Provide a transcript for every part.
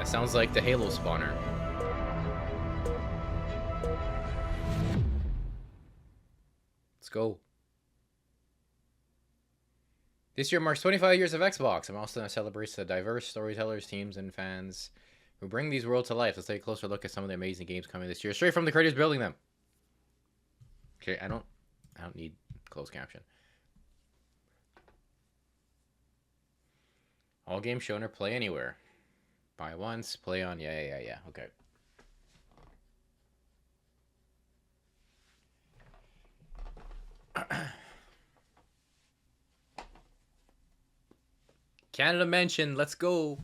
That sounds like the Halo spawner. Let's go. This year marks 25 years of Xbox. A milestone that celebrates the diverse storytellers, teams, and fans who bring these worlds to life. Let's take a closer look at some of the amazing games coming this year, straight from the creators building them. Okay, I don't need closed caption. All games shown or play anywhere. Buy once, play on. Yeah. Okay. Canada mentioned. Let's go.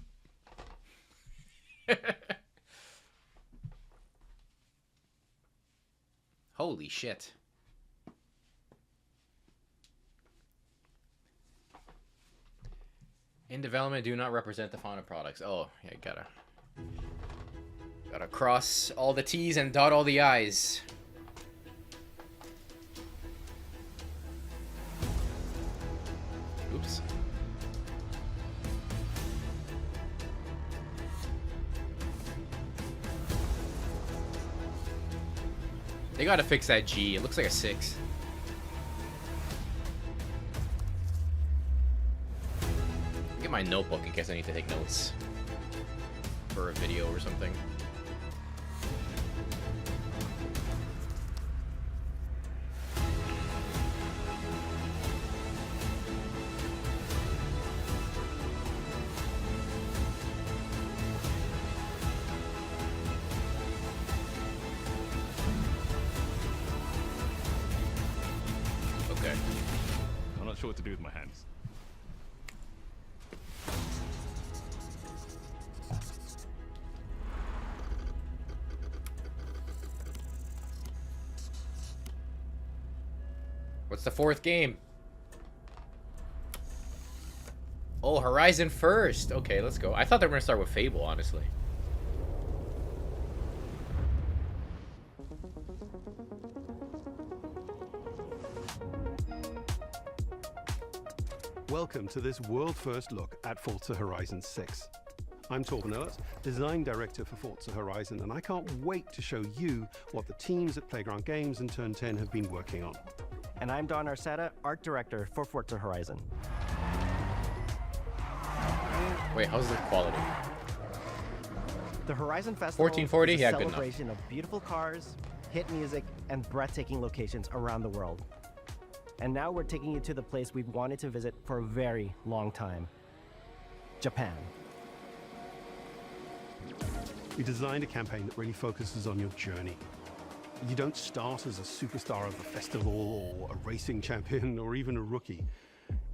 Holy shit. In development, do not represent the final products. Oh, yeah, gotta cross all the T's and dot all the I's. Oops. They gotta fix that G. It looks like a 6. Get my notebook in case I need to take notes for a video or something. Okay. I'm not sure what to do with my hands. What's the 4th game? Oh, Horizon first. Okay, let's go. I thought they were gonna start with Fable, honestly. Welcome to this world-first look at Forza Horizon 6. I'm Torben Ehlert, Design Director for Forza Horizon, and I can't wait to show you what the teams at Playground Games and Turn 10 have been working on. And I'm Don Arceta, Art Director for Forza Horizon. Wait, how's the quality? The Horizon Festival 1440? is a Yeah, good enough. celebration of beautiful cars, hit music, and breathtaking locations around the world. And now we're taking you to the place we've wanted to visit for a very long time, Japan. We designed a campaign that really focuses on your journey. You don't start as a superstar of the festival or a racing champion or even a rookie.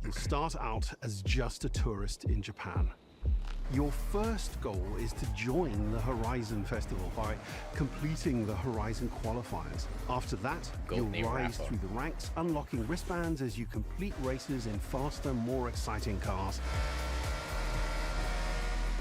You start out as just a tourist in Japan. Your first goal is to join the Horizon Festival by completing the Horizon qualifiers. After that, you'll rise through the ranks, unlocking wristbands as you complete races in faster, more exciting cars.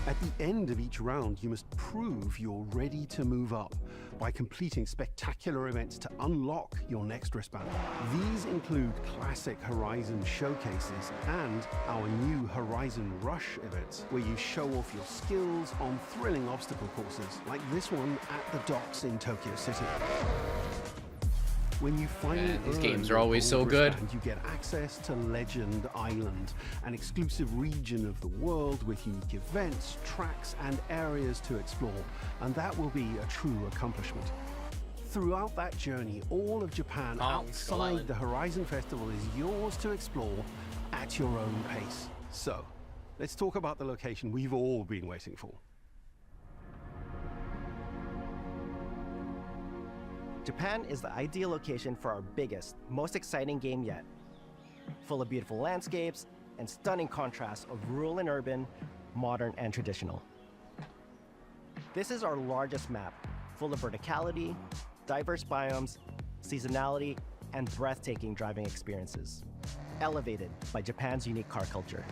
At the end of each round, you must prove you're ready to move up by completing spectacular events to unlock your next wristband. These include classic Horizon showcases and our new Horizon Rush events, where you show off your skills on thrilling obstacle courses, like this one at the docks in Tokyo City. When you finally these earn games are your always so gold good. wristband, you get access to Legend Island, an exclusive region of the world with unique events, tracks, and areas to explore, and that will be a true accomplishment. Throughout that journey, all of Japan outside the Horizon Festival is yours to explore at your own pace. So, let's talk about the location we've all been waiting for. Japan is the ideal location for our biggest, most exciting game yet. Full of beautiful landscapes and stunning contrasts of rural and urban, modern and traditional. This is our largest map, full of verticality, diverse biomes, seasonality, and breathtaking driving experiences, elevated by Japan's unique car culture.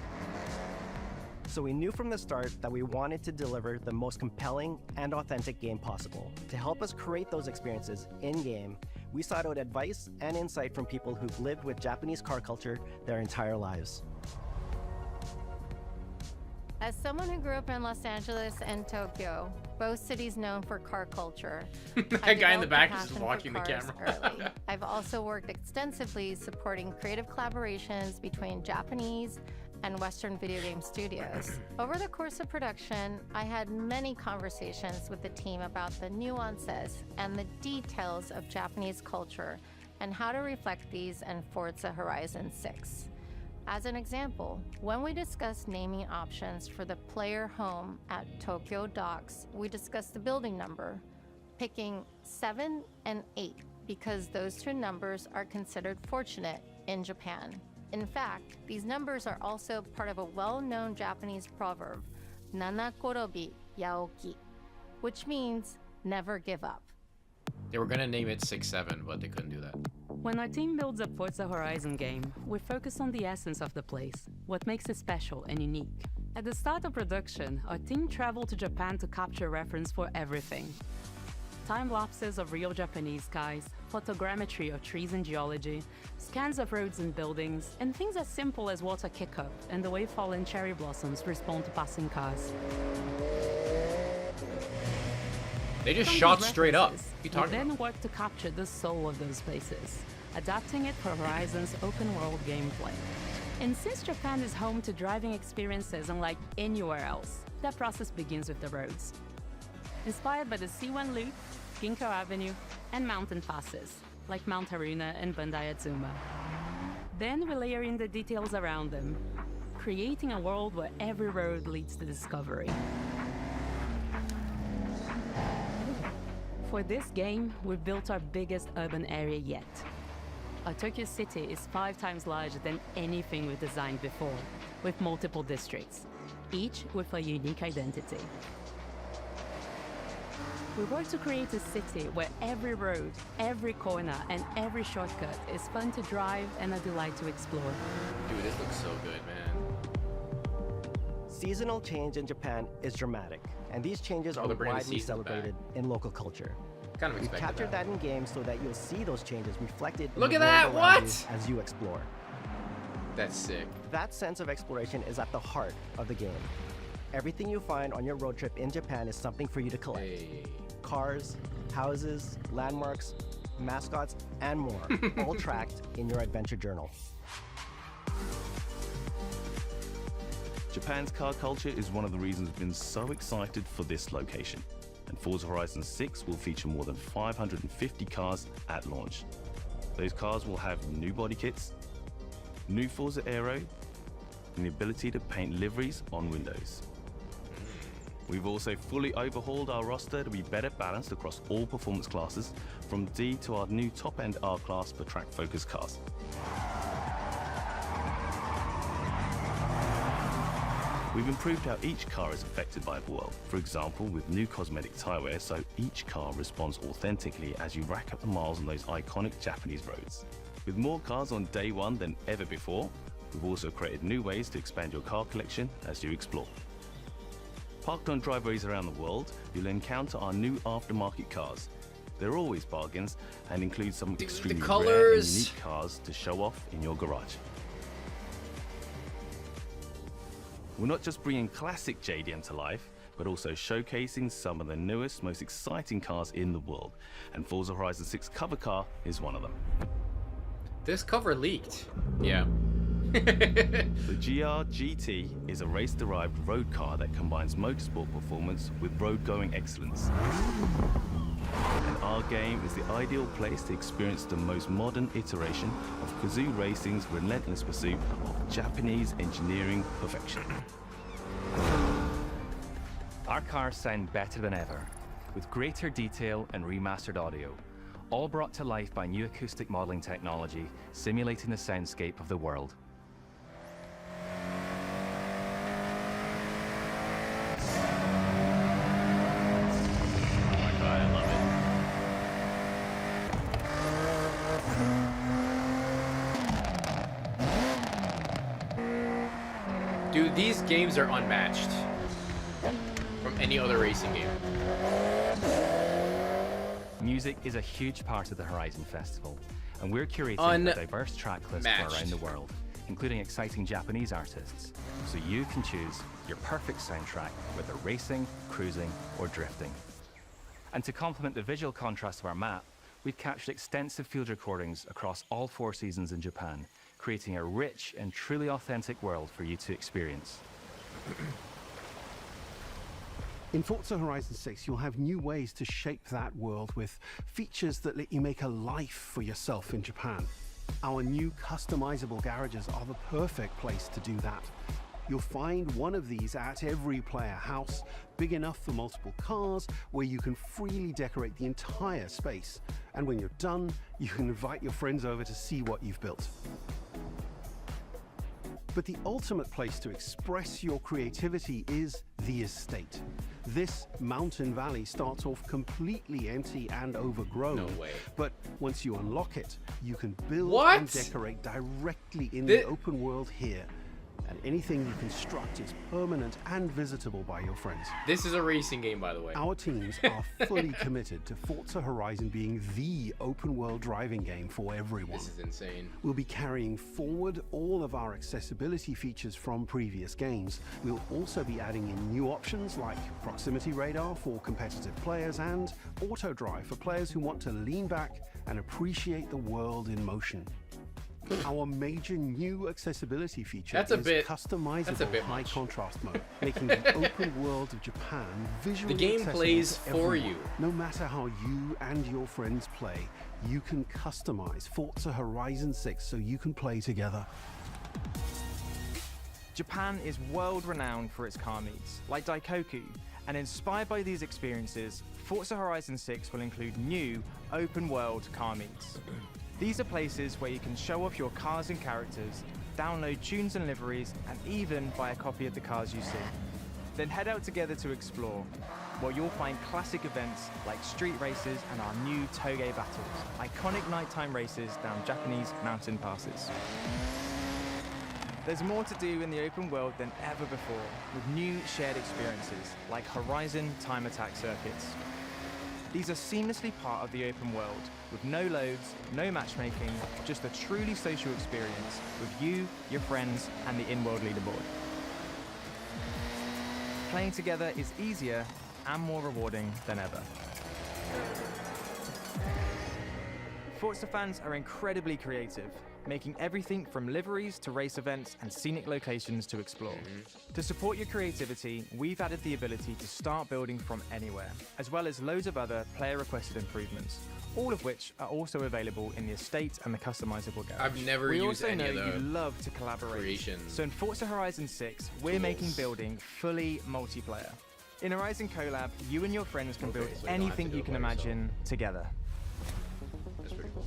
So we knew from the start that we wanted to deliver the most compelling and authentic game possible. To help us create those experiences in-game, we sought out advice and insight from people who've lived with Japanese car culture their entire lives. As someone who grew up in Los Angeles and Tokyo, both cities known for car culture, That guy in the back is just watching the camera. Early. I've also worked extensively supporting creative collaborations between Japanese and Western video game studios. Over the course of production, I had many conversations with the team about the nuances and the details of Japanese culture and how to reflect these in Forza Horizon 6. As an example, when we discussed naming options for the player home at Tokyo Docks, we discussed the building number, picking 7 and 8 because those two numbers are considered fortunate in Japan. In fact, these numbers are also part of a well-known Japanese proverb, Nanakorobi Yaoki, which means never give up. They were gonna name it 6-7, but they couldn't do that. When our team builds a Forza Horizon game, we focus on the essence of the place, what makes it special and unique. At the start of production, our team traveled to Japan to capture reference for everything. Time lapses of real Japanese skies, photogrammetry of trees and geology, scans of roads and buildings, and things as simple as water kick-up and the way fallen cherry blossoms respond to passing cars. They just From shot these straight up. references, What are you we talking then about? work to capture the soul of those places, adapting it for Horizon's open-world gameplay. And since Japan is home to driving experiences unlike anywhere else, that process begins with the roads. Inspired by the C1 Loop, Ginkgo Avenue, and mountain passes, like Mount Haruna and Bandai Atsuma. Then we layer in the details around them, creating a world where every road leads to discovery. For this game, we've built our biggest urban area yet. Our Tokyo city is 5 times larger than anything we've designed before, with multiple districts, each with a unique identity. We work to create a city where every road, every corner, and every shortcut is fun to drive and a delight to explore. Dude, this looks so good, man. Seasonal change in Japan is dramatic, and these changes Oh, are they're bringing the widely seasons celebrated in local culture. Kind of We've expected captured that in games so that you'll see those changes reflected in Look the at world that, around what? you as you explore. That's sick. That sense of exploration is at the heart of the game. Everything you find on your road trip in Japan is something for you to collect. Hey. Cars, houses, landmarks, mascots, and more, all tracked in your adventure journal. Japan's car culture is one of the reasons we've been so excited for this location. And Forza Horizon 6 will feature more than 550 cars at launch. Those cars will have new body kits, new Forza Aero, and the ability to paint liveries on windows. We've also fully overhauled our roster to be better balanced across all performance classes, from D to our new top-end R-Class for track-focused cars. We've improved how each car is affected by the world. For example, with new cosmetic tyre wear, so each car responds authentically as you rack up the miles on those iconic Japanese roads. With more cars on day one than ever before, we've also created new ways to expand your car collection as you explore. Parked on driveways around the world, you'll encounter our new aftermarket cars. They're always bargains and include some extremely rare and colours. unique cars to show off in your garage. We're not just bringing classic JDM to life, but also showcasing some of the newest, most exciting cars in the world. And Forza Horizon 6 cover car is one of them. This cover leaked. Yeah. The GR GT is a race-derived road car that combines motorsport performance with road-going excellence. And our game is the ideal place to experience the most modern iteration of Kazoo Racing's relentless pursuit of Japanese engineering perfection. Our cars sound better than ever, with greater detail and remastered audio, all brought to life by new acoustic modeling technology, simulating the soundscape of the world. Oh my god, I love it. Dude, these games are unmatched from any other racing game. Music is a huge part of the Horizon Festival, and we're curating a diverse track list from around the world. including exciting Japanese artists, so you can choose your perfect soundtrack, whether racing, cruising, or drifting. And to complement the visual contrast of our map, we've captured extensive field recordings across all 4 seasons in Japan, creating a rich and truly authentic world for you to experience. In Forza Horizon 6, you'll have new ways to shape that world with features that let you make a life for yourself in Japan. Our new customizable garages are the perfect place to do that. You'll find one of these at every player house, big enough for multiple cars, where you can freely decorate the entire space. And when you're done, you can invite your friends over to see what you've built. But the ultimate place to express your creativity is the estate. This mountain valley starts off completely empty and overgrown. No way. But once you unlock it, you can build What? and decorate directly in the open world here. And anything you construct is permanent and visitable by your friends. This is a racing game, by the way. Our teams are fully committed to Forza Horizon being the open world driving game for everyone. This is insane. We'll be carrying forward all of our accessibility features from previous games. We'll also be adding in new options like proximity radar for competitive players and auto drive for players who want to lean back and appreciate the world in motion. Our major new accessibility feature is customizable high contrast mode, making the open world of Japan visually The game accessible plays to for everyone. you. No matter how you and your friends play, you can customize Forza Horizon 6 so you can play together. Japan is world-renowned for its car meets, like Daikoku, and inspired by these experiences, Forza Horizon 6 will include new open-world car meets. These are places where you can show off your cars and characters, download tunes and liveries, and even buy a copy of the cars you see. Then head out together to explore, where you'll find classic events like street races and our new Toge battles, iconic nighttime races down Japanese mountain passes. There's more to do in the open world than ever before, with new shared experiences like Horizon Time Attack circuits. These are seamlessly part of the open world, with no loads, no matchmaking, just a truly social experience with you, your friends, and the in-world leaderboard. Playing together is easier and more rewarding than ever. Forza fans are incredibly creative, making everything from liveries to race events and scenic locations to explore. To support your creativity, we've added the ability to start building from anywhere, as well as loads of other player-requested improvements, all of which are also available in the estate and the customizable garage. I've never we used also any know of the you love to collaborate. creations. So in Forza Horizon 6, we're making building fully multiplayer. In Horizon Collab, you and your friends can build so you don't have to anything do you it can by yourself. imagine together. That's pretty cool.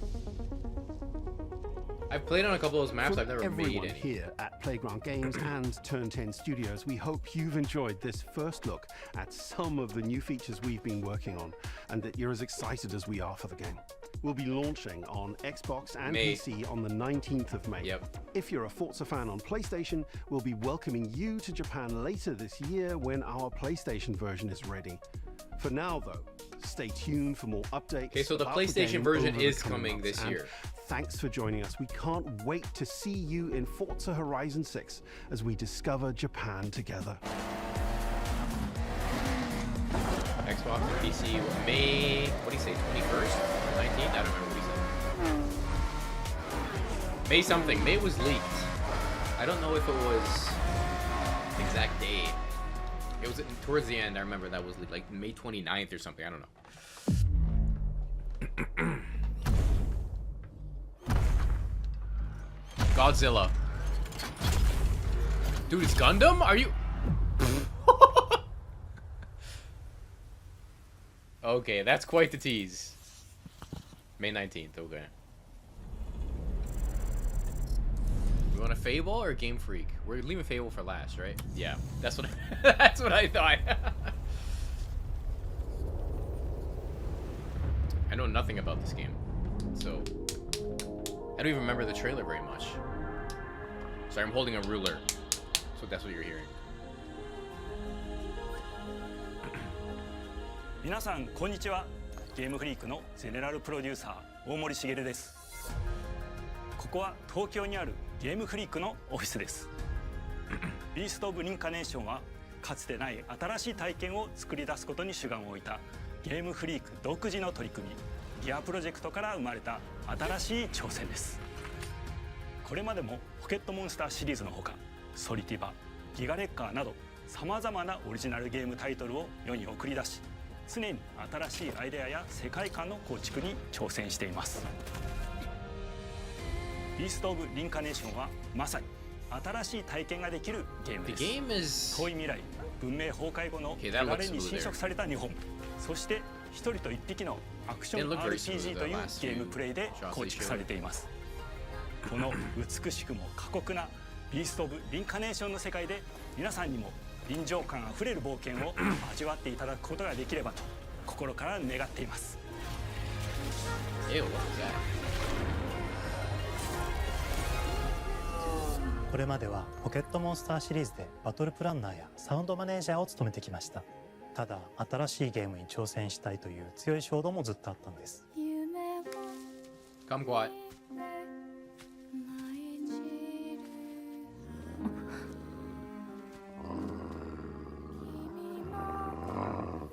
I've played on a couple of those maps. From I've never everyone made any. here at Playground Games and Turn 10 Studios, we hope you've enjoyed this first look at some of the new features we've been working on, and that you're as excited as we are for the game. We'll be launching on Xbox and May. PC on the 19th of May. Yep. If you're a Forza fan on PlayStation, we'll be welcoming you to Japan later this year when our PlayStation version is ready. For now, though, stay tuned for more updates. Okay, so the about PlayStation game version over the is coming coming months. this And year. thanks for joining us. We can't wait to see you in Forza Horizon 6 as we discover Japan together. Xbox and PC, May, what do you say, 21st? 19th? I don't remember what he said. May something. May was leaked. I don't know if it was the exact date. It was towards the end. I remember that was leaked, like May 29th or something. I don't know. Godzilla. Dude, it's Gundam? Are you... Okay, that's quite the tease. May 19th, okay. You want a Fable or Game Freak? We're leaving Fable for last, right? Yeah, that's what that's what I thought. I know nothing about this game, so I don't even remember the trailer very much. Sorry, I'm holding a ruler, so that's what you're hearing. 皆さんこんにちは。ゲームフリークのゼネラルプロデューサー大森茂です。ここは東京にあるゲームフリークのオフィスです。ビースト・オブ・リンカネーションはかつてない新しい体験を作り出すことに主眼を置いたゲームフリーク独自の取り組み、ギアプロジェクトから生まれた新しい挑戦です。これまでもポケットモンスターシリーズのほか、ソリティバ、ギガレッカーなどさまざまなオリジナルゲームタイトルを世に送り出し、常に新しいアイデアや世界観の構築に挑戦しています。ビースト・オブ・リンカネーションはまさに新しい体験ができるゲームです。 The game is... 遠い未来、文明崩壊後の Okay, 手 that 軽 looks に smooth 侵食された日本、そして一人と一匹のアクショ It ン looked very RPG smooth, という the last ゲーム few プレイで shots 構 they 築され showed. ています。この美しくも過酷なビースト・オブ・リンカネーションの世界で皆さんにも臨場感あふれる冒険を味わっていただくことができればと心から願っています。 Ew, what was that? これまではポケットモンスターシリーズでバトルプランナーやサウンドマネージャーを務めてきました。ただ新しいゲームに挑戦したいという強い衝動もずっとあったんです。 Come quiet.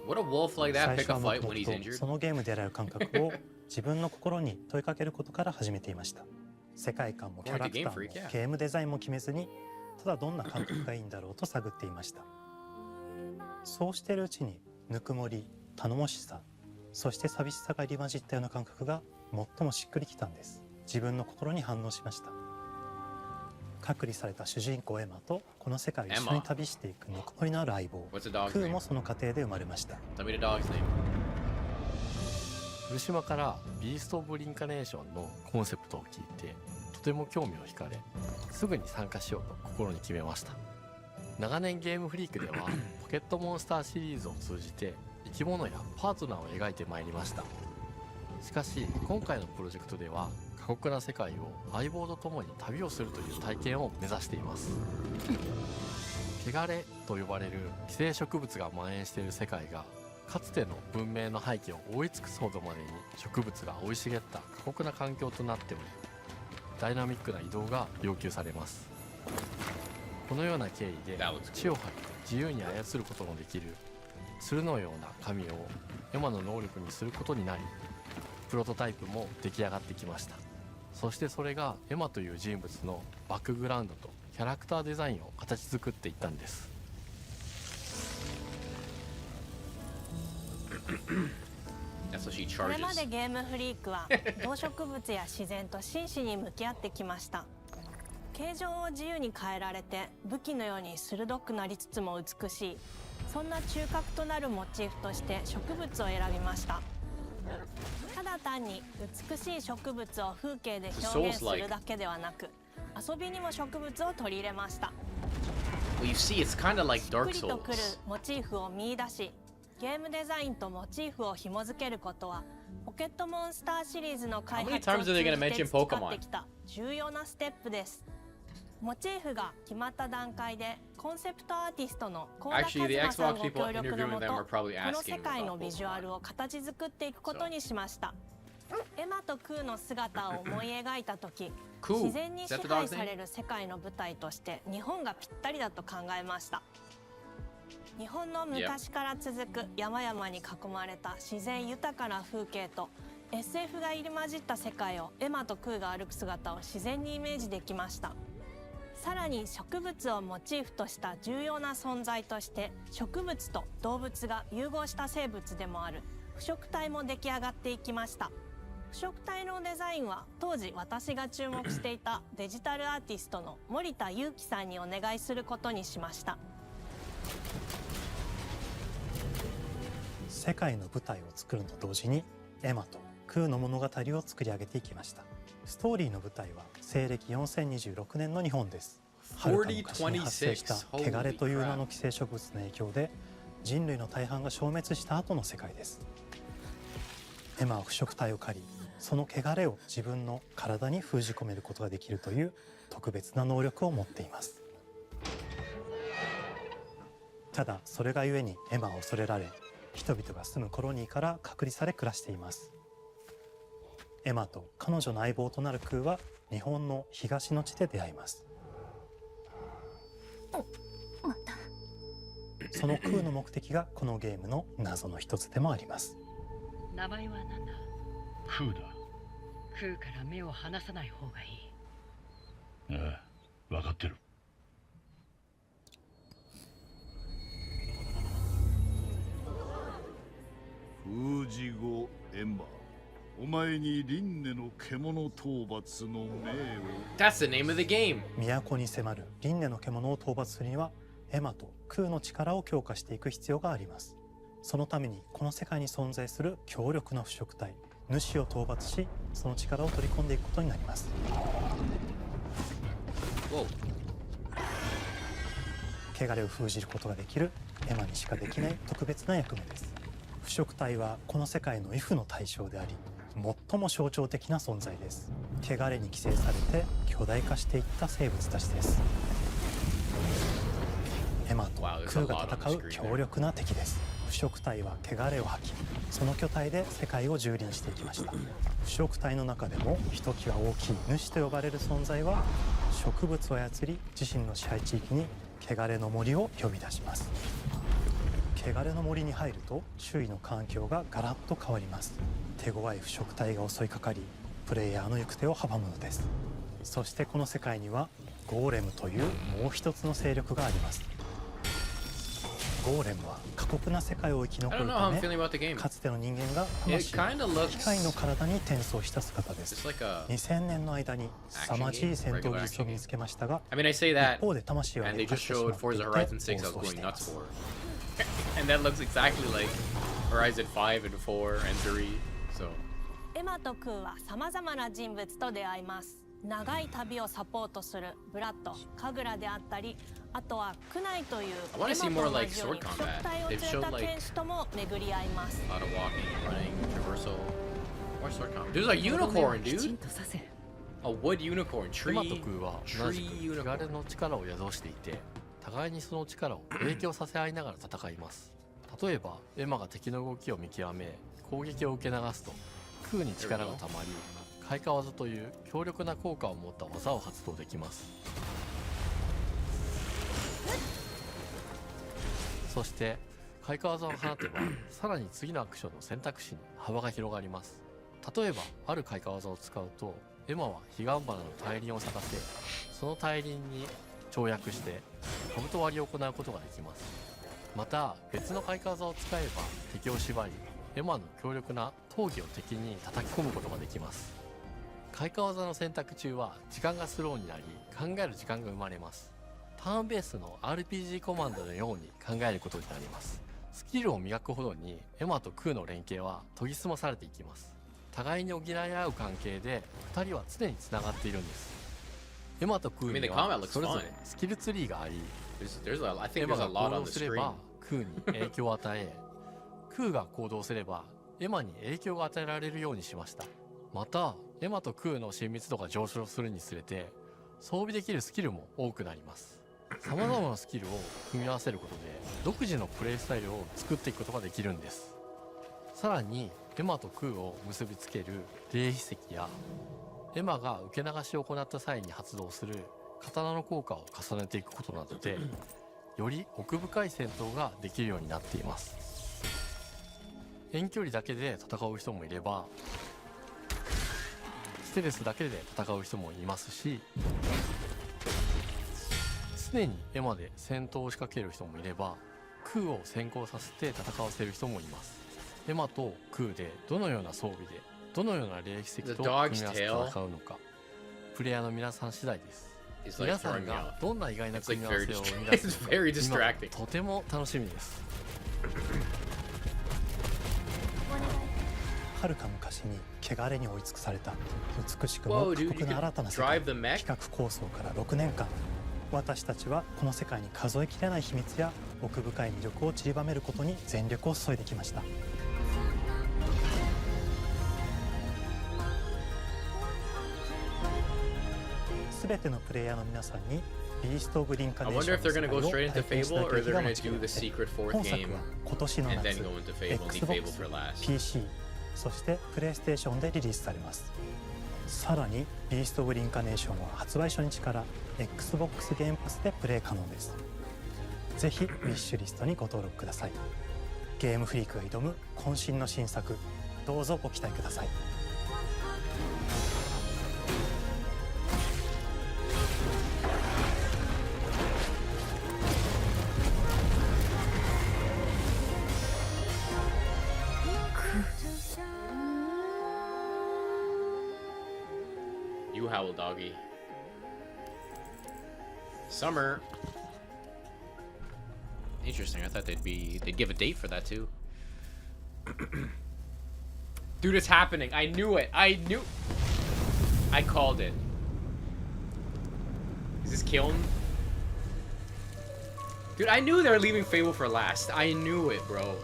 Would a wolf like that 最 pick 初 a はも fight と when も he's と injured? そのゲームである感覚を自分の心に問いかけることから始めていました。世界観もキャラクターもゲームデザインも決めずに、ただどんな感覚がいいんだろうと探っていました。そうしているうちにぬくもり、頼もしさ、そして寂しさが入り混じったような感覚が最もしっくりきたんです。自分の心に反応しました。隔離された主人公エマとこの世界を一緒に旅していくぬくもりのある相棒 What's the ク dog's ー name? もその過程で生まれました。 Tell me the dog's name. 古島からビースト・オブ・リンカネーションのコンセプトを聞いてとても興味を惹かれ、すぐに参加しようと心に決めました。長年ゲームフリークではポケットモンスターシリーズを通じて生き物やパートナーを描いてまいりました。しかし今回のプロジェクトでは過酷な世界を相棒と共に旅をするという体験を目指しています。汚れと呼ばれる寄生植物が蔓延している世界がかつての文明の廃棄を覆い尽くすほどまでに植物が生い茂った過酷な環境となっており、ダイナミックな移動が要求されます。このような経緯で地を張って自由に操ることのできる鶴のような神をエマの能力にすることになり、プロトタイプも出来上がってきました。そしてそれがエマという人物のバックグラウンドとキャラクターデザインを形作っていったんです。That's what she これ charges. までゲームフリークは動植物や自然と真摯に向き合ってきました。形状を自由に変えられて武器のように鋭くなりつつも美しい、そんな中核となるモチーフとして植物を選びました。ただ単に美しい植物を風景で表現するだけではなく、遊びにも植物を取り入れました。 Well, you see, it's kind of like しっ Dark くりとくる Souls. モチーフを見出し、ゲームデザインとモチーフを紐付けることはポケットモンスターシリーズの開発を How many times are they 通じ gonna て mention 培 Pokemon? ってきた重要なステップです。モチーフが決まった段階でコンセプトアーティストの高田和 Actually, the 馬さん Xbox ご people 協力の interviewing も them と、 were こ probably の asking 世界の about ビジュアルを形作っていくことにしました。エマとクーの姿を思い描いた時、 Cool. 自然に Is 支 that the 配 dog's さ name? れる世界の舞台として日本がぴったりだと考えました。日本の昔から続く山々に囲まれた自然豊かな風景と SF が入り混じった世界をエマとクーが歩く姿を自然にイメージできました。さらに植物をモチーフとした重要な存在として植物と動物が融合した生物でもある腐植体も出来上がっていきました。腐植体のデザインは当時私が注目していたデジタルアーティストの森田裕樹さんにお願いすることにしました。世界の舞台を作るのと同時にエマとクーの物語を作り上げていきました。ストーリーの舞台は西暦4026年の日本です。遥か昔に発生した汚れという名の寄生植物の影響で人類の大半が消滅した後の世界です。エマは腐植体を狩り、その汚れを自分の体に封じ込めることができるという特別な能力を持っています。ただそれがゆえにエマは恐れられ、人々が住むコロニーから隔離され暮らしています。エマと彼女の相棒となるクーは日本の東の地で出会います。そのクーの目的がこのゲームの謎の一つでもあります。名前は何だ？クーだ。クーから目を離さない方がいい。ああ、分かってる。封じ後エンバー、お前に輪廻の獣討伐の命を。 That's the name of the game. 都に迫る輪廻の獣を討伐するにはエマとクーの力を強化していく必要があります。そのためにこの世界に存在する強力な腐食体主を討伐し、その力を取り込んでいくことになります。汚れを封じることができるエマにしかできない特別な役目です。腐食体はこの世界の畏怖の対象であり、最も象徴的な存在です。汚れに寄生されて巨大化していった生物たちです。エマとクーが戦う強力な敵です。腐食体は汚れを吐き、その巨体で世界を蹂躙していきました。腐食体の中でもひときわ大きい主と呼ばれる存在は、植物を操り自身の支配地域に汚れの森を呼び出します。汚れの森に入ると周囲の環境がガラッと変わります。手強い腐食体が襲いかかり、プレイヤーの行く手を阻むのです。そしてこの世界にはゴーレムというもう一つの勢力があります。ゴーレムは過酷な世界を生き残るため、かつての人間が魂を機械の体に転送した姿です。2000年の間に凄まじい戦闘技術を身につけましたが、一方で魂は劣化してしまっていて暴走しています。And that looks exactly like Horizon 5 and 4 and 3. So エマとクーはさまざまな人物と出会います。長い旅をサポートするブラッド、カグラであったり、あとはクナイというエマと同じように腐食体を連れた剣士とも巡り合います。a lot of walking, running, traversal. More sword combat. There's a unicorn, dude. A wood unicorn. エマとクーは同じく汚れの力を宿していて、互いにその力を影響させ合いながら戦います。例えばエマが敵の動きを見極め攻撃を受け流すと、クーに力がたまり開花技という強力な効果を持った技を発動できます。そして開花技を放てばさらに次のアクションの選択肢に幅が広がります。例えばある開花技を使うと、エマは彼岸花の大輪を咲かせ、その大輪に跳躍して兜割りを行うことができます。また別の開花技を使えば敵を縛り、エマの強力な闘技を敵に叩き込むことができます。開花技の選択中は時間がスローになり、考える時間が生まれます。ターンベースの RPG コマンドのように考えることになります。スキルを磨くほどにエマとクーの連携は研ぎ澄まされていきます。互いに補い合う関係で2人は常につながっているんです。エマとクーにはそれぞれスキルツリーがあり、エマが行動すればクーに影響を与え、クーが行動すればエマに影響が与えられるようにしました。またエマとクーの親密度が上昇するにつれて装備できるスキルも多くなります。さまざまなスキルを組み合わせることで独自のプレイスタイルを作っていくことができるんです。さらにエマとクーを結びつける霊秘石やエマが受け流しを行った際に発動する刀の効果を重ねていくことなどで、より奥深い戦闘ができるようになっています。遠距離だけで戦う人もいれば、ステルスだけで戦う人もいますし、常にエマで戦闘を仕掛ける人もいれば、クーを先行させて戦わせる人もいます。エマとクーでどのような装備でどのような霊奇跡と組み合わせて戦うのか、プレイヤーの皆さん次第です。皆さんがどんな意外な組み合わせを生み出すのか、今とても楽しみです。遥か昔に汚れに追い尽くされた美しくも過酷な新たな世界、企画構想から6年間、私たちはこの世界に数えきれない秘密や奥深い魅力を散りばめることに全力を注いできました。すべてのプレイヤーの皆さんにビースト・オブ・リンカネーションの世界を体験した経験が待ち受けて、本作は今年の夏 Xbox、PC、そしてプレイステーションでリリースされます。さらにビースト・オブ・リンカネーションは発売初日から Xbox ゲームパスでプレイ可能です。ぜひウィッシュリストにご登録ください。ゲームフリークが挑む渾身の新作、どうぞご期待ください。You howl, doggy. Summer. Interesting. I thought they'd give a date for that too. Dude, it's happening. I knew it. I called it. Is this KILN? Dude, I knew they were leaving Fable for last. I knew it, bro.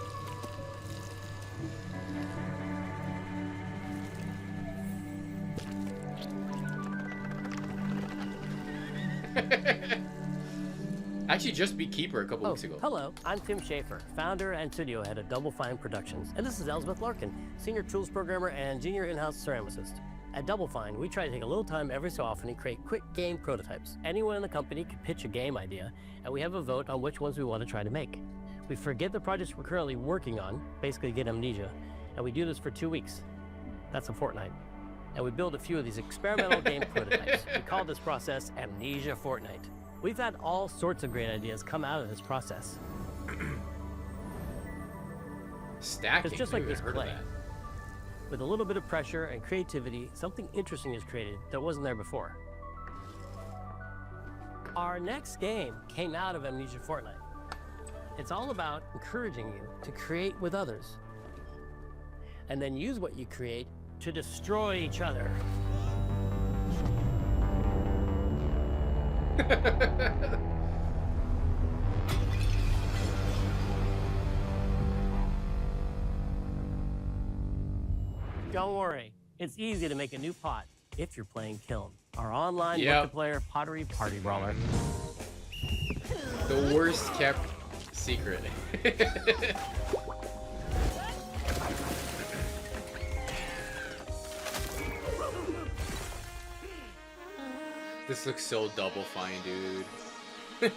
I actually just beat Keeper a couple weeks ago. Hello, I'm Tim Schafer, founder and studio head of Double Fine Productions. And this is Elspeth Larkin, senior tools programmer and junior in-house ceramicist. At Double Fine, we try to take a little time every so often and create quick game prototypes. Anyone in the company can pitch a game idea, and we have a vote on which ones we want to try to make. We forget the projects we're currently working on, basically get amnesia, and we do this for 2 weeks. That's a fortnight. And we build a few of these experimental game prototypes. We call this process Amnesia Fortnight. We've had all sorts of great ideas come out of this process. Stacking. It's just like this play. With a little bit of pressure and creativity, something interesting is created that wasn't there before. Our next game came out of Amnesia Fortnight. It's all about encouraging you to create with others, and then use what you create to destroy each other. Don't worry, it's easy to make a new pot if you're playing KILN, our online multiplayer pottery party brawler. The worst kept secret. This looks so Double Fine, dude.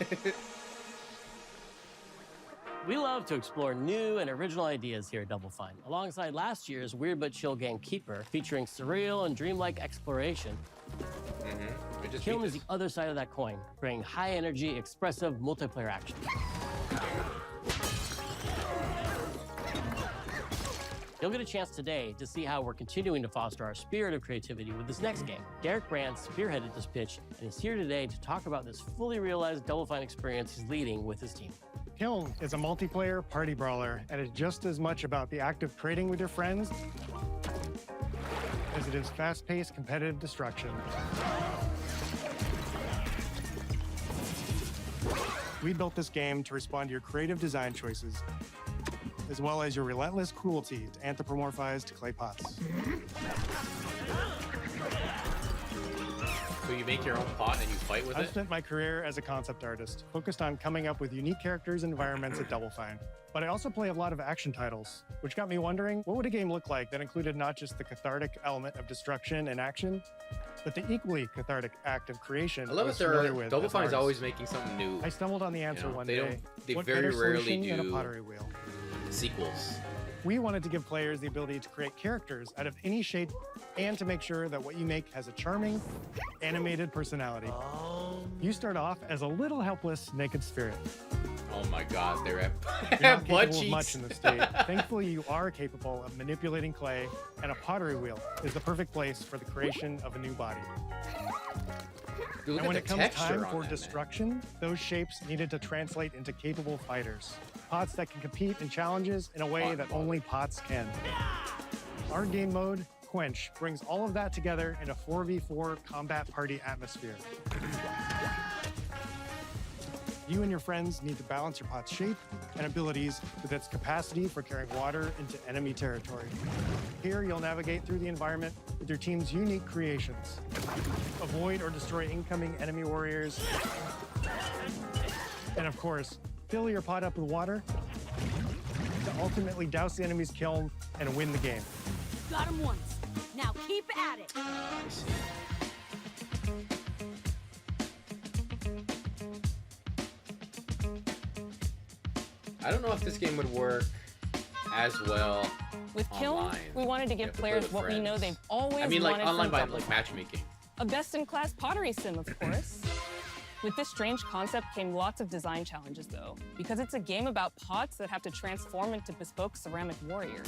We love to explore new and original ideas here at Double Fine. Alongside last year's Weird But Chill game Keeper, featuring surreal and dreamlike exploration, KILN is the other side of that coin, bringing high-energy, expressive multiplayer action. You'll get a chance today to see how we're continuing to foster our spirit of creativity with this next game. Derek Brand spearheaded this pitch and is here today to talk about this fully realized Double Fine experience he's leading with his team. KILN is a multiplayer party brawler and is just as much about the act of trading with your friends as it is fast-paced competitive destruction. We built this game to respond to your creative design choices, as well as your relentless cruelty to anthropomorphized clay pots. So you make your own pot and you fight with it? I've spent my career as a concept artist, focused on coming up with unique characters and environments at Double Fine. But I also play a lot of action titles, which got me wondering, what would a game look like that included not just the cathartic element of destruction and action, but the equally cathartic act of creation? I love that Double Fine's always making something new. I stumbled on the answer one day. They What very better rarely solution than do a pottery wheel? Sequels. We wanted to give players the ability to create characters out of any shape and to make sure that what you make has a charming, animated personality. You start off as a little helpless, naked spirit. Oh my god, they're at You're not butt capable of cheeks. much in this state. Thankfully, you are capable of manipulating clay, and a pottery wheel is the perfect place for the creation of a new body. Dude, And when it comes time for that, destruction, those shapes needed to translate into capable fighters. Pots that can compete in challenges in a way that only pots can. Our game mode, Quench, brings all of that together in a 4v4 combat party atmosphere. You and your friends need to balance your pot's shape and abilities with its capacity for carrying water into enemy territory. Here, you'll navigate through the environment with your team's unique creations. Avoid or destroy incoming enemy warriors. And of course, fill your pot up with water to ultimately douse the enemy's kiln and win the game. Got him once. Now keep at it. I see. I don't know if this game would work as well with KILN, online. we wanted to give players what we know they've always wanted. I mean, like online by from like matchmaking. a best-in-class pottery sim, of course. With this strange concept came lots of design challenges, though, because it's a game about pots that have to transform into bespoke ceramic warriors.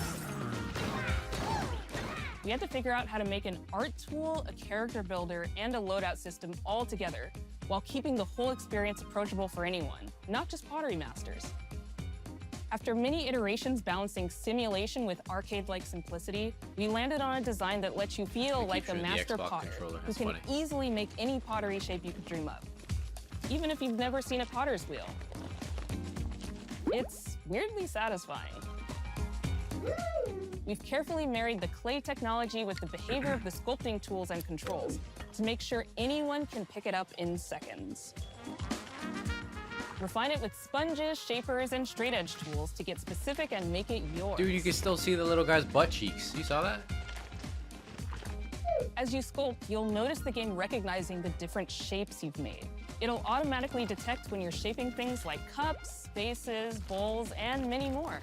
We had to figure out how to make an art tool, a character builder, and a loadout system all together, while keeping the whole experience approachable for anyone, not just pottery masters. After many iterations balancing simulation with arcade-like simplicity, we landed on a design that lets you feel like a master potter who can easily make any pottery shape you could dream up, even if you've never seen a potter's wheel. It's weirdly satisfying. We've carefully married the clay technology with the behavior of the sculpting tools and controls to make sure anyone can pick it up in seconds. Refine it with sponges, shapers, and straight edge tools to get specific and make it yours. Dude, you can still see the little guy's butt cheeks. You saw that? As you sculpt, you'll notice the game recognizing the different shapes you've made. It'll automatically detect when you're shaping things like cups, vases, bowls, and many more.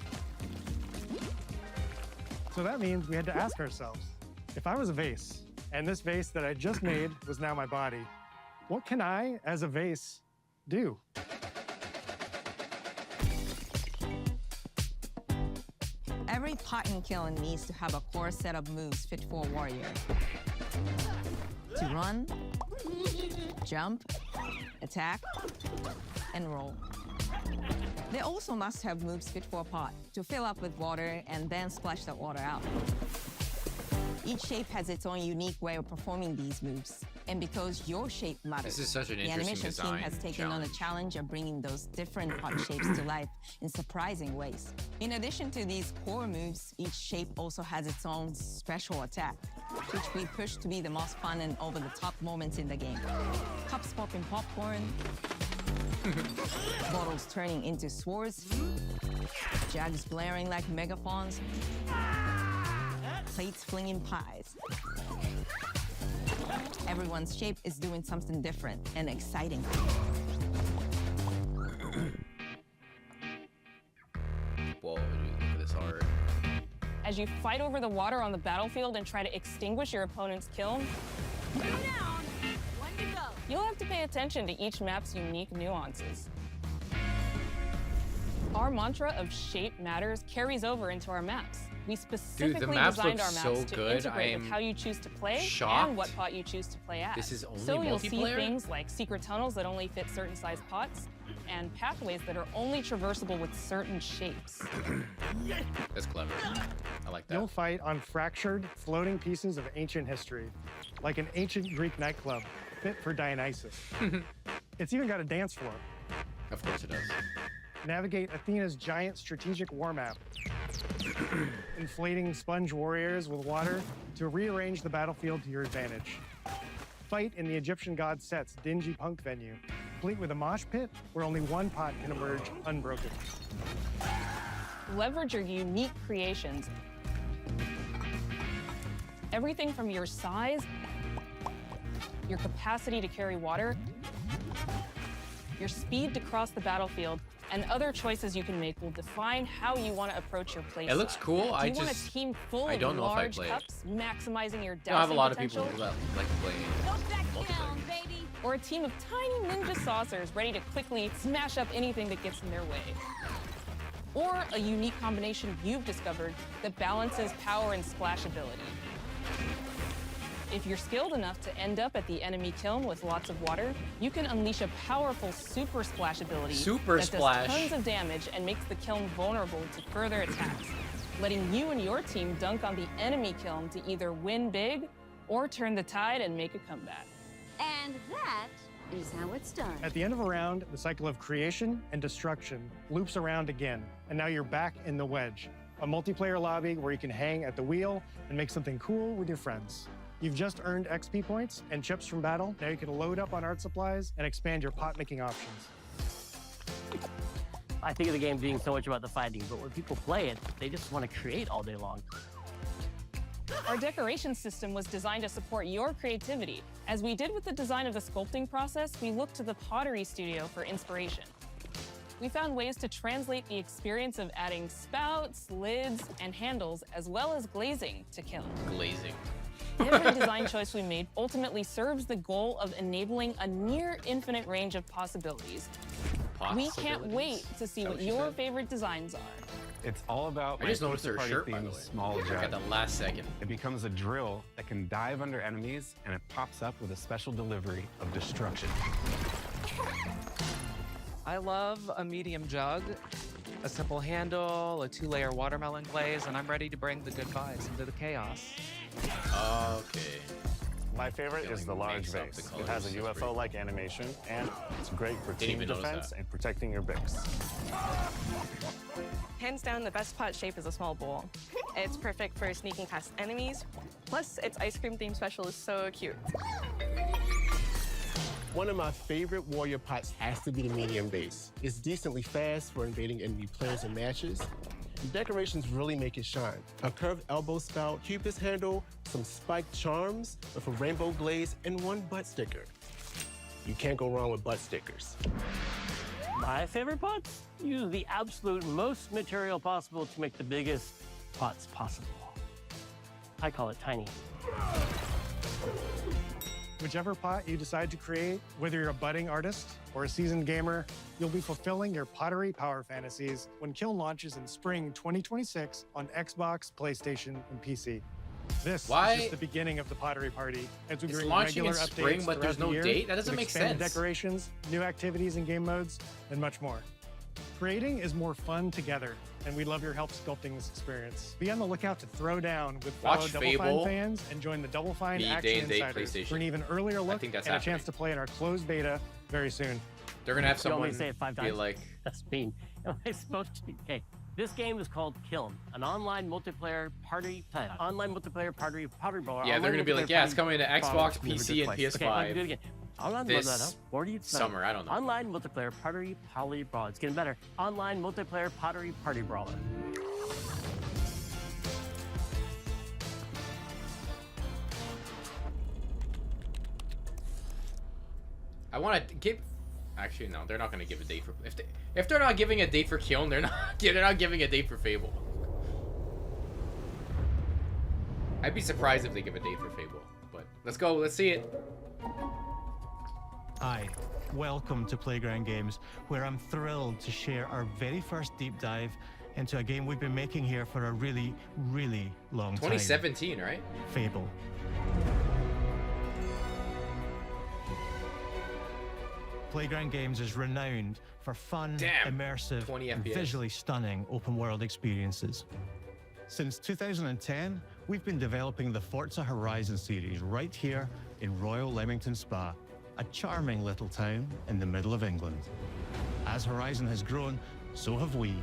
So that means we had to ask ourselves, if I was a vase, and this vase that I just made was now my body, what can I, as a vase, do? Every pot and kiln needs to have a core set of moves fit for a warrior. To run, jump, attack, and roll. They also must have moves fit for a pot to fill up with water and then splash that water out. Each shape has its own unique way of performing these moves. And because your shape matters, this is such an the interesting animation team has taken on the challenge of bringing those different pot shapes to life in surprising ways. In addition to these core moves, each shape also has its own special attack, which we push to be the most fun and over-the-top moments in the game. Cups popping popcorn, bottles turning into swords, jugs blaring like megaphones, plates flinging pies. Everyone's shape is doing something different and exciting. Whoa, look at this art. As you fight over the water on the battlefield and try to extinguish your opponent's kiln, you'll have to pay attention to each map's unique nuances. Our mantra of shape matters carries over into our maps. We specifically designed our maps to integrate with how you choose to play and what pot you choose to play at. This is only so you'll see multiplayer? things like secret tunnels that only fit certain size pots and pathways that are only traversable with certain shapes. That's clever. I like that. You'll fight on fractured, floating pieces of ancient history, like an ancient Greek nightclub fit for Dionysus. It's even got a dance floor. Of course it does. Navigate Athena's giant strategic war map. Inflating sponge warriors with water to rearrange the battlefield to your advantage. Fight in the Egyptian god Set's dingy punk venue, complete with a mosh pit where only one pot can emerge unbroken. Leverage your unique creations. Everything from your size, your capacity to carry water, your speed to cross the battlefield, and other choices you can make will define how you want to approach your play. It looks cool. Do you want a team full of large cups, maximizing your dousing I have a lot of potential? people that like to play multiplayer. Or a team of tiny ninja saucers ready to quickly smash up anything that gets in their way. Or a unique combination you've discovered that balances power and splashability. If you're skilled enough to end up at the enemy kiln with lots of water, you can unleash a powerful super splash ability that does tons of damage and makes the kiln vulnerable to further attacks, letting you and your team dunk on the enemy kiln to either win big or turn the tide and make a comeback. And that is how it's done. At the end of a round, the cycle of creation and destruction loops around again, and now you're back in the wedge, a multiplayer lobby where you can hang at the wheel and make something cool with your friends. You've just earned XP points and chips from battle. Now you can load up on art supplies and expand your pot-making options. I think of the game being so much about the fighting, but when people play it, they just want to create all day long. Our decoration system was designed to support your creativity. As we did with the design of the sculpting process, we looked to the pottery studio for inspiration. We found ways to translate the experience of adding spouts, lids, and handles, as well as glazing to KILN. Glazing. Every design choice we made ultimately serves the goal of enabling a near infinite range of possibilities. We can't wait to see what your favorite designs are. It's all about I just noticed her party shirt, by the themed way. small Look jet. at the last second. It becomes a drill that can dive under enemies, and it pops up with a special delivery of destruction. I love a medium jug, a simple handle, a 2-layer watermelon glaze, and I'm ready to bring the good vibes into the chaos. Okay. My favorite is the large vase. It has a UFO-like animation, and it's great for team defense and protecting your Bix. Hands down, the best pot shape is a small bowl. It's perfect for sneaking past enemies. Plus, its ice cream theme special is so cute. One of my favorite warrior pots has to be the medium base. It's decently fast for invading enemy players and matches. The decorations really make it shine. A curved elbow spout, cupid's handle, some spiked charms with a rainbow glaze, and one butt sticker. You can't go wrong with butt stickers. My favorite pots use the absolute most material possible to make the biggest pots possible. I call it tiny. Whichever pot you decide to create, whether you're a budding artist or a seasoned gamer, you'll be fulfilling your pottery power fantasies when KILN launches in spring 2026 on Xbox, PlayStation, and PC. This is just the beginning of the pottery party as we It's bring launching regular in spring, updates but there's throughout the no year date? That doesn't with make expanded sense. Decorations, new activities and game modes, and much more. Creating is more fun together, and we love your help sculpting this experience. Be on the lookout to throw down with fellow Watch Double Fable Fine fans and join the Double Fine be Action day-and-date Insiders PlayStation. for an even earlier I look think and that's a chance happening. to play in our closed beta very soon. They're gonna have You want me someone to say it 5 be times? like, That's mean. Am I supposed to? Okay. This game is called KILN, an online multiplayer pottery brawler. yeah, they're gonna be like, yeah, it's coming to Xbox, PC, and PS5 Okay, I'll do it again. Online this summer. I don't know. Online multiplayer pottery brawler. It's getting better. Online multiplayer pottery party brawler. I want to give. Actually, no, they're not gonna give a date for. If they're not giving a date for KILN, they're not giving a date for Fable. I'd be surprised if they give a date for Fable. But let's go. Let's see it. Hi, welcome to Playground Games, where I'm thrilled to share our very first deep dive into a game we've been making here for a really, really long time. 2017, right? Fable. Playground Games is renowned for fun, immersive, 20 and FPS. visually stunning open-world experiences. Since 2010, we've been developing the Forza Horizon series right here in Royal Leamington Spa, a charming little town in the middle of England. As Horizon has grown, so have we.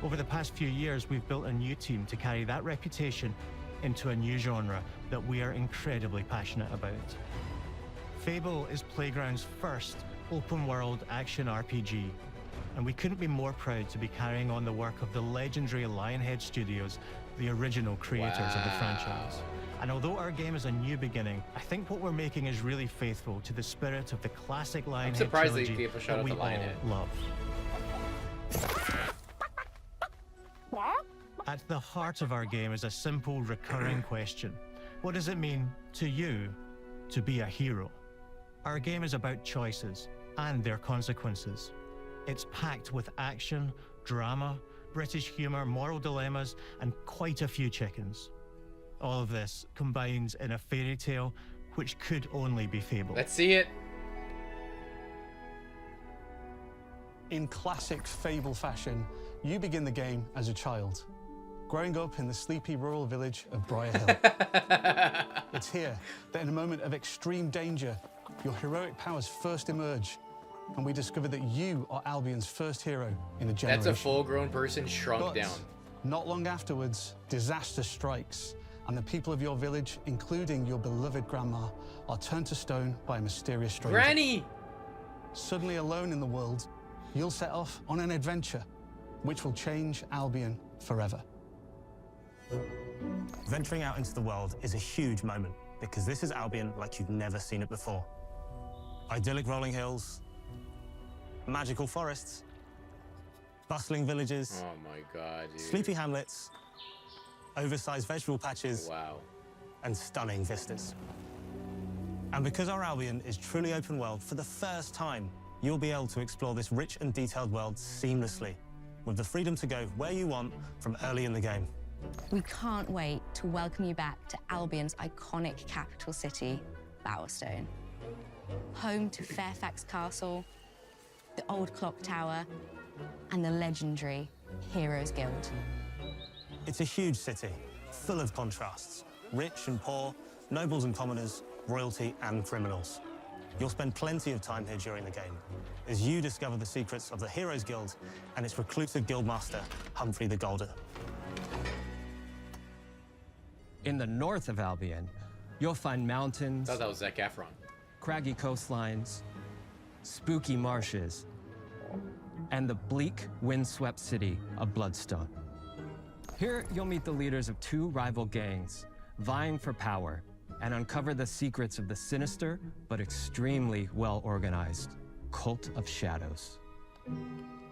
Over the past few years, we've built a new team to carry that reputation into a new genre that we are incredibly passionate about. Fable is Playground's first open-world action RPG, and we couldn't be more proud to be carrying on the work of the legendary Lionhead Studios, the original creators of the franchise. And although our game is a new beginning, I think what we're making is really faithful to the spirit of the classic Lionhead surprised they trilogy gave a shout that out we to Lionhead. all love. At the heart of our game is a simple, recurring question. What does it mean to you to be a hero? Our game is about choices and their consequences. It's packed with action, drama, British humour, moral dilemmas, and quite a few chickens. All of this combines in a fairy tale which could only be Fable. Let's see it. In classic Fable fashion, you begin the game as a child, growing up in the sleepy rural village of Briar Hill. It's here that in a moment of extreme danger, your heroic powers first emerge, and we discover that you are Albion's first hero in a generation. That's a full-grown person shrunk But down. not long afterwards, disaster strikes, and the people of your village, including your beloved grandma, are turned to stone by a mysterious stranger. Granny! Suddenly alone in the world, you'll set off on an adventure which will change Albion forever. Venturing out into the world is a huge moment because this is Albion like you've never seen it before. Idyllic rolling hills, magical forests, bustling villages, oh my god, dude. sleepy hamlets, oversized vegetable patches, wow, and stunning vistas. And because our Albion is truly open world, for the first time, you'll be able to explore this rich and detailed world seamlessly, with the freedom to go where you want from early in the game. We can't wait to welcome you back to Albion's iconic capital city, Bowerstone. Home to Fairfax Castle, the Old Clock Tower, and the legendary Heroes Guild. It's a huge city, full of contrasts. Rich and poor, nobles and commoners, royalty and criminals. You'll spend plenty of time here during the game, as you discover the secrets of the Heroes Guild and its reclusive guildmaster, Humphrey the Golden. In the north of Albion, you'll find mountains. I thought that was Zac Efron. Craggy coastlines, spooky marshes, and the bleak, windswept city of Bloodstone. Here, you'll meet the leaders of two rival gangs, vying for power, and uncover the secrets of the sinister but extremely well-organized Cult of Shadows.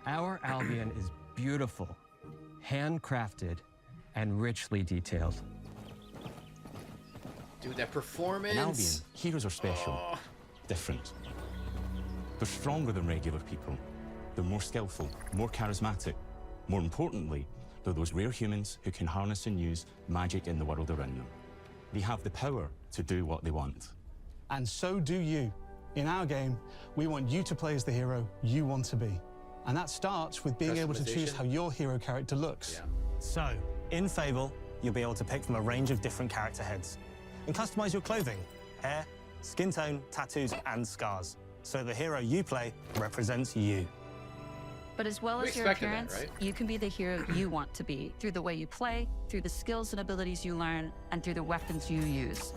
Our Albion is beautiful, handcrafted, and richly detailed. Dude, that performance! In Albion, heroes are special, different. They're stronger than regular people. They're more skillful, more charismatic. More importantly, they're those rare humans who can harness and use magic in the world around them. They have the power to do what they want. And so do you. In our game, we want you to play as the hero you want to be. And that starts with being able to choose how your hero character looks. So, in Fable, you'll be able to pick from a range of different character heads and customize your clothing, hair, skin tone, tattoos, and scars, so the hero you play represents you. But as well as your appearance, you can be the hero you want to be through the way you play, through the skills and abilities you learn, and through the weapons you use.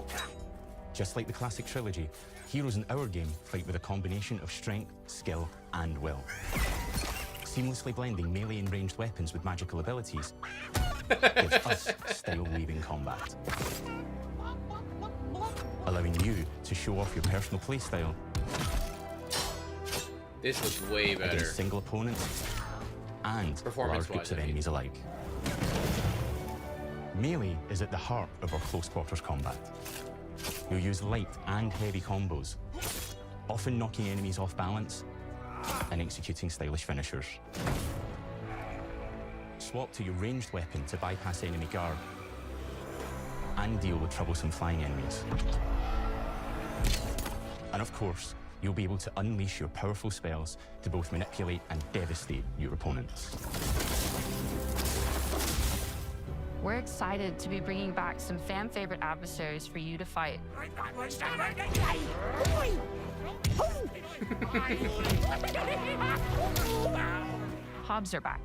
Just like the classic trilogy, heroes in our game fight with a combination of strength, skill, and will. Seamlessly blending melee and ranged weapons with magical abilities gives us style-weaving combat. Allowing you to show off your personal playstyle. This looks way better. Against single opponents and large groups of enemies alike. Melee is at the heart of our close quarters combat. You'll use light and heavy combos, often knocking enemies off balance and executing stylish finishers. Swap to your ranged weapon to bypass enemy guard and deal with troublesome flying enemies. And of course, you'll be able to unleash your powerful spells to both manipulate and devastate your opponents. We're excited to be bringing back some fan-favorite adversaries for you to fight. Hobbs are back,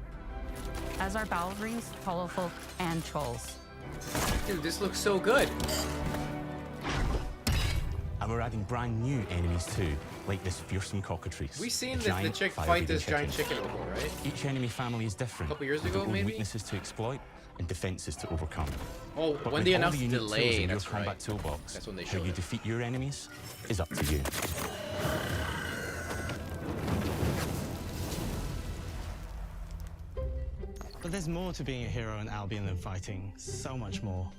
as are Balverines, Hollowfolk, and Trolls. Dude, this looks so good. And we're adding brand new enemies too, like this fearsome cockatrice. We've seen the chick fight this giant chicken before, right? Each enemy family is different. A couple years with ago, their own maybe? weaknesses to exploit and defenses to overcome. Oh, But when with they all announced the unique delay, tools in your that's combat right. toolbox, That's when they how showed you it. defeat your enemies is up to you. But there's more to being a hero in Albion than fighting, so much more.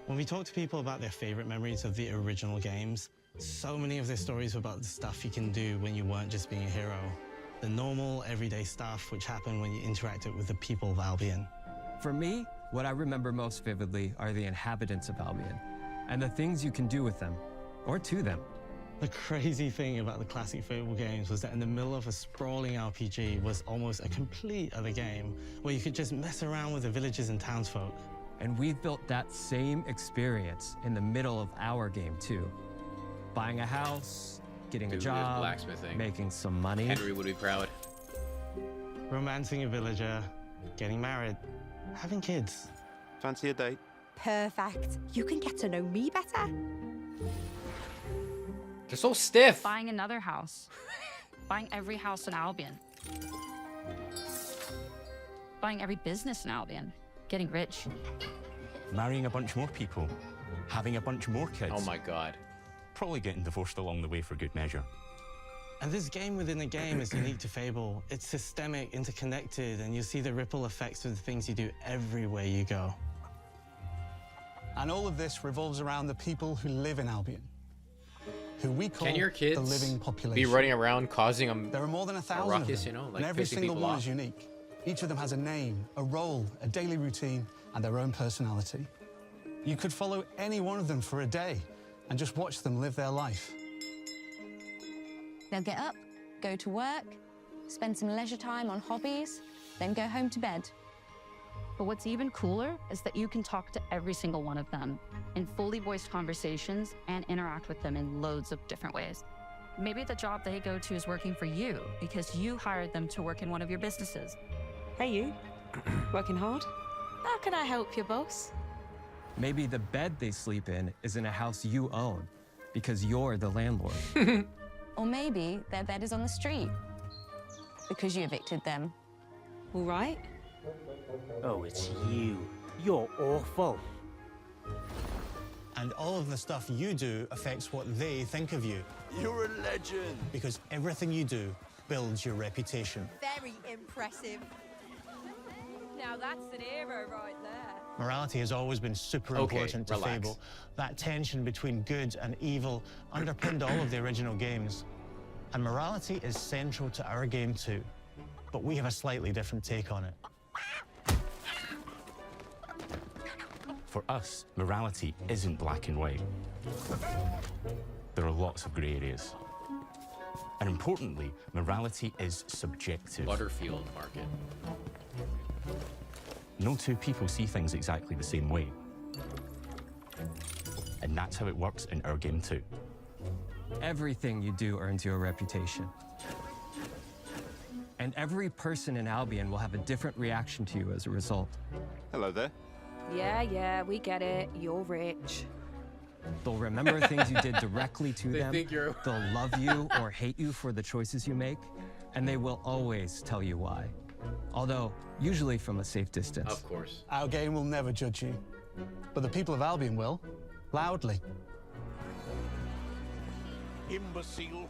When we talk to people about their favorite memories of the original games, so many of their stories were about the stuff you can do when you weren't just being a hero. The normal, everyday stuff which happened when you interacted with the people of Albion. For me, what I remember most vividly are the inhabitants of Albion, and the things you can do with them, or to them. The crazy thing about the classic Fable games was that in the middle of a sprawling RPG was almost a complete other game, where you could just mess around with the villages and townsfolk. And we've built that same experience in the middle of our game, too. Buying a house, getting a job, blacksmithing. making some money. Henry would be proud. Romancing a villager, getting married, having kids. Fancy a date? Perfect. You can get to know me better. They're so stiff. Buying another house. Buying every house in Albion. Buying every business in Albion, getting rich. Marrying a bunch more people, having a bunch more kids. Oh my God. Probably getting divorced along the way for good measure. And this game within a game is unique to Fable. It's systemic, interconnected, and you'll see the ripple effects of the things you do everywhere you go. And all of this revolves around the people who live in Albion, who we call Can your kids the living population. be running around causing them There are more than 1,000 ruckus, of them, you know, like and every pissing single people one off. is unique. Each of them has a name, a role, a daily routine, and their own personality. You could follow any one of them for a day and just watch them live their life. They'll get up, go to work, spend some leisure time on hobbies, then go home to bed. But what's even cooler is that you can talk to every single one of them in fully voiced conversations and interact with them in loads of different ways. Maybe the job they go to is working for you because you hired them to work in one of your businesses. Hey, you. Working hard? How can I help you, boss? Maybe the bed they sleep in is in a house you own because you're the landlord. Or maybe their bed is on the street because you evicted them. All right. Oh, it's you. You're awful. And all of the stuff you do affects what they think of you. You're a legend. Because everything you do builds your reputation. Very impressive. Now that's an hero right there. Morality has always been super important to Fable. That tension between good and evil underpinned all of the original games. And morality is central to our game too. But we have a slightly different take on it. For us, morality isn't black and white. There are lots of grey areas. And importantly, morality is subjective. Butterfield Market. No two people see things exactly the same way. And that's how it works in our game too. Everything you do earns you a reputation. And every person in Albion will have a different reaction to you as a result. Hello there. Yeah, we get it. You're rich. They'll remember things you did directly to They them. think you're- They'll love you or hate you for the choices you make, and they will always tell you why. Although, usually from a safe distance. Of course. Our game will never judge you. But the people of Albion will, loudly. Imbecile.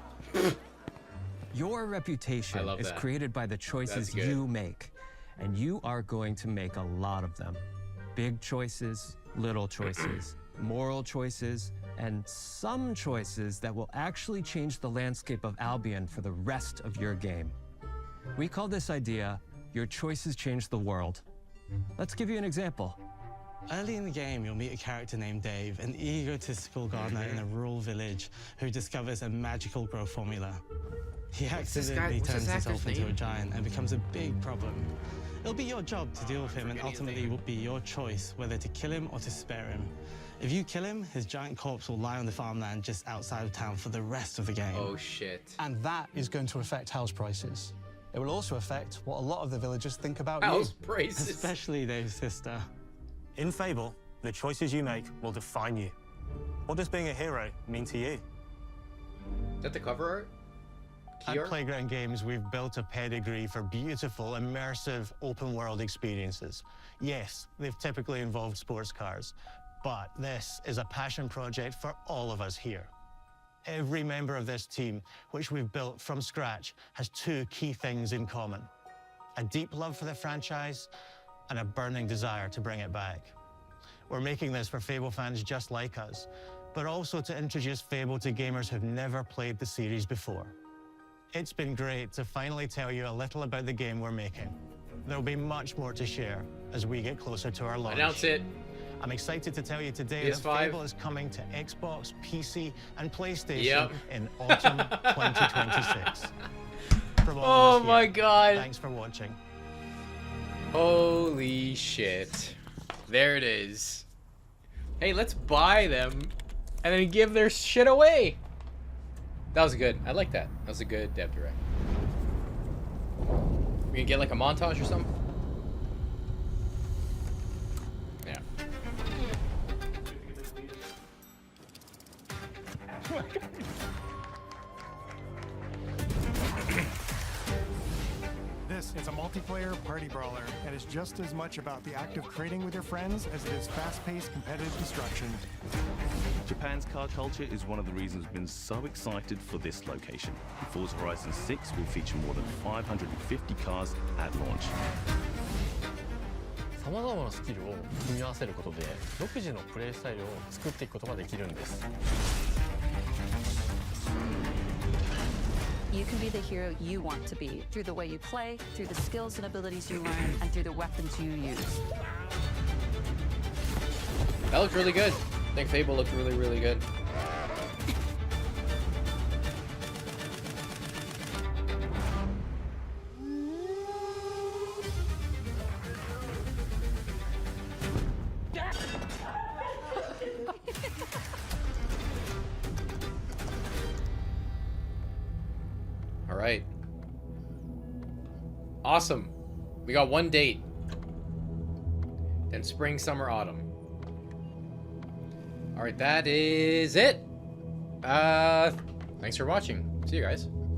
Your reputation is that. created by the choices That's good. you make, and you are going to make a lot of them. Big choices, little choices, moral choices, and some choices that will actually change the landscape of Albion for the rest of your game. We call this idea, your choices change the world. Let's give you an example. Early in the game, you'll meet a character named Dave, an egotistical gardener in a rural village who discovers a magical growth formula. He accidentally turns himself into a giant and becomes a big problem. It'll be your job to deal with him, and ultimately it will be your choice whether to kill him or to spare him. If you kill him, his giant corpse will lie on the farmland just outside of town for the rest of the game. Oh shit. And that is going to affect house prices. It will also affect what a lot of the villagers think about House you. prices. Especially Dave's sister. In Fable, the choices you make will define you. What does being a hero mean to you? Is that the cover art? Key At art? Playground Games, we've built a pedigree for beautiful, immersive, open-world experiences. Yes, they've typically involved sports cars, but this is a passion project for all of us here. Every member of this team, which we've built from scratch, has two key things in common: a deep love for the franchise and a burning desire to bring it back. We're making this for Fable fans just like us, but also to introduce Fable to gamers who've never played the series before. It's been great to finally tell you a little about the game we're making. There'll be much more to share as we get closer to our launch. Announce it. I'm excited to tell you today that PS5. Fable is coming to Xbox, PC, and PlayStation Yep. in autumn 2026. From all of us Oh my here, god. Thanks for watching. Holy shit. There it is. Hey, let's buy them and then give their shit away. That was good. I like that. That was a good dev direct. We can get like a montage or something? Yeah. It's a multiplayer party brawler and is just as much about the act of trading with your friends as it is fast-paced competitive destruction. Japan's car culture is one of the reasons we've been so excited for this location. Forza Horizon 6 will feature more than 550 cars at launch. さまざまなスキルを組み合わせることで独自のプレイスタイルを作っていくことができるんです。 You can be the hero you want to be through the way you play, through the skills and abilities you learn, and through the weapons you use. That looked really good. I think Fable looked really, really good. All right. Awesome. We got one date. Then spring, summer, autumn. All right, that is it. Thanks for watching. See you guys.